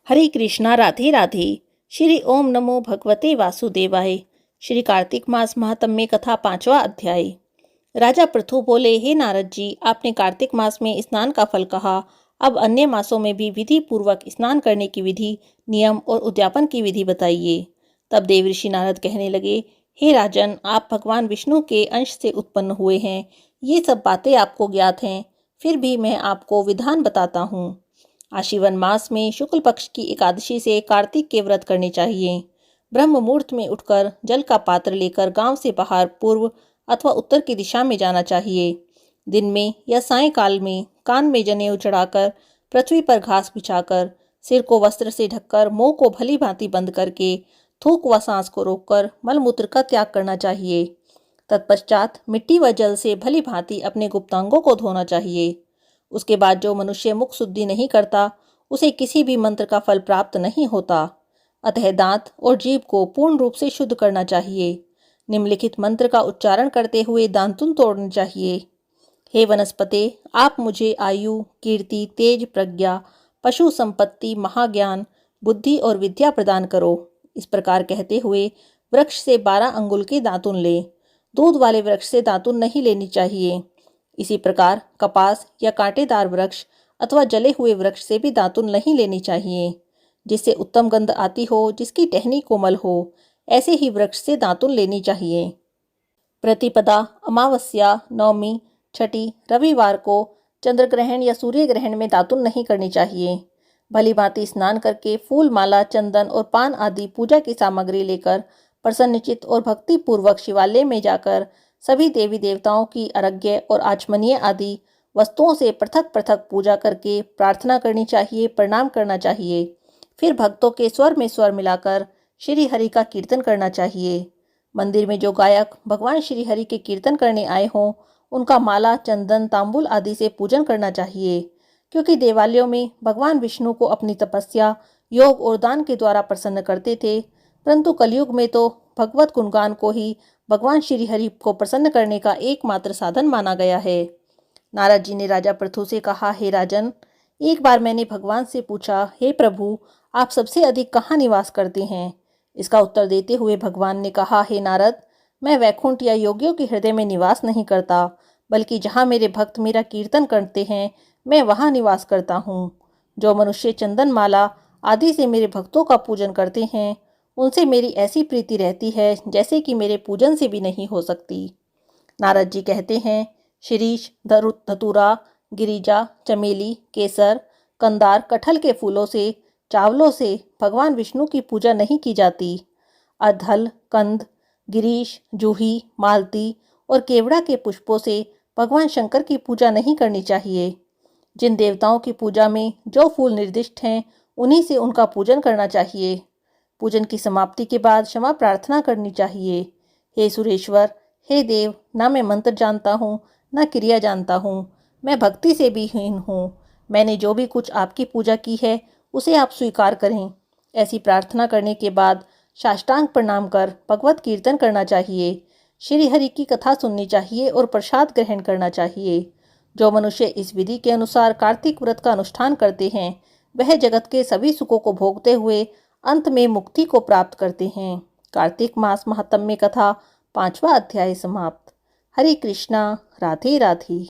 हरे कृष्णा, राधे राधे। श्री ओम नमो भगवते वासुदेवाय। श्री कार्तिक मास महात्म्य कथा 5वां अध्याय। राजा पृथु बोले, हे नारद जी, आपने कार्तिक मास में स्नान का फल कहा, अब अन्य मासों में भी विधि पूर्वक स्नान करने की विधि, नियम और उद्यापन की विधि बताइए। तब देवऋषि नारद कहने लगे, हे राजन, आप भगवान विष्णु के अंश से उत्पन्न हुए हैं। ये सब बातें आपको ज्ञात हैं, फिर भी मैं आपको विधान बताता हूँ। आशीवन मास में शुक्ल पक्ष की एकादशी से कार्तिक के व्रत करने चाहिए। ब्रह्म मुहूर्त में उठकर जल का पात्र लेकर गांव से बाहर पूर्व अथवा उत्तर की दिशा में जाना चाहिए। दिन में या सायंकाल में कान में जनेऊ चढ़ाकर, पृथ्वी पर घास बिछाकर, सिर को वस्त्र से ढककर, मुंह को भली भांति बंद करके, थूक व सांस को रोककर मलमूत्र का त्याग करना चाहिए। तत्पश्चात मिट्टी व जल से भली भांति अपने गुप्तांगों को धोना चाहिए। उसके बाद जो मनुष्य मुख शुद्धि नहीं करता, उसे किसी भी मंत्र का फल प्राप्त नहीं होता। अतः दांत और जीभ को पूर्ण रूप से शुद्ध करना चाहिए। निम्नलिखित मंत्र का उच्चारण करते हुए दांतुन तोड़ने चाहिए। हे वनस्पते, आप मुझे आयु, कीर्ति, तेज, प्रज्ञा, पशु संपत्ति, महाज्ञान, बुद्धि और विद्या प्रदान करो। इस प्रकार कहते हुए वृक्ष से 12 अंगुल के दातुन ले। दूध वाले वृक्ष से दातुन नहीं लेनी चाहिए। इसी प्रकार कपास या कांटेदार वृक्ष अथवा जले हुए वृक्ष से भी दातुन नहीं लेनी चाहिए। जिससे उत्तम गंध आती हो, जिसकी टहनी कोमल हो, ऐसे ही वृक्ष से दातुन लेनी चाहिए। प्रतिपदा, अमावस्या, नवमी, छठी, रविवार को चंद्र ग्रहण या सूर्य ग्रहण में दातुन नहीं करनी चाहिए। भली भांति स्नान करके फूल, माला, चंदन और पान आदि पूजा की सामग्री लेकर प्रसन्नचित्त और भक्ति पूर्वक शिवालय में जाकर सभी देवी देवताओं की अर्घ्य और आचमनीय आदि वस्तुओं से पृथक पृथक पूजा करके प्रार्थना करनी चाहिए, प्रणाम करना चाहिए। फिर भक्तों के स्वर में स्वर मिलाकर श्री हरि का कीर्तन करना चाहिए। मंदिर में जो गायक भगवान श्री हरि के कीर्तन करने आए हों, उनका माला, चंदन, तांबुल आदि से पूजन करना चाहिए, क्योंकि देवालयों में भगवान विष्णु को अपनी तपस्या, योग और दान के द्वारा प्रसन्न करते थे। परंतु कलयुग में तो भगवत गुणगान को ही भगवान श्री हरि को प्रसन्न करने का एकमात्र साधन माना गया है। नारद जी ने राजा पृथु से कहा, हे राजन, एक बार मैंने भगवान से पूछा, हे प्रभु, आप सबसे अधिक कहाँ निवास करते हैं? इसका उत्तर देते हुए भगवान ने कहा, हे नारद, मैं वैकुंठ या योगियों के हृदय में निवास नहीं करता, बल्कि जहाँ मेरे भक्त मेरा कीर्तन करते हैं, मैं वहाँ निवास करता हूँ। जो मनुष्य चंदन माला आदि से मेरे भक्तों का पूजन करते हैं, उनसे मेरी ऐसी प्रीति रहती है जैसे कि मेरे पूजन से भी नहीं हो सकती। नारद जी कहते हैं, शिरीष, धतूरा, गिरिजा, चमेली, केसर, कंदार, कटहल के फूलों से, चावलों से भगवान विष्णु की पूजा नहीं की जाती। अधल, कंद, गिरीश, जूही, मालती और केवड़ा के पुष्पों से भगवान शंकर की पूजा नहीं करनी चाहिए। जिन देवताओं की पूजा में जो फूल निर्दिष्ट हैं, उन्हीं से उनका पूजन करना चाहिए। पूजन की समाप्ति के बाद क्षमा प्रार्थना करनी चाहिए। हे सुरेश्वर, हे देव, ना मैं मंत्र जानता हूँ, ना क्रिया जानता हूँ, मैं भक्ति से भी हीन हूँ। मैंने जो भी कुछ आपकी पूजा की है, उसे आप स्वीकार करें। ऐसी प्रार्थना करने के बाद साष्टांग प्रणाम कर भगवत कीर्तन करना चाहिए। श्री हरि की कथा सुननी चाहिए और प्रसाद ग्रहण करना चाहिए। जो मनुष्य इस विधि के अनुसार कार्तिक व्रत का अनुष्ठान करते हैं, वह जगत के सभी सुखों को भोगते हुए अंत में मुक्ति को प्राप्त करते हैं। कार्तिक मास महात्म्य कथा 5वां अध्याय समाप्त। हरे कृष्णा, राधे राधे।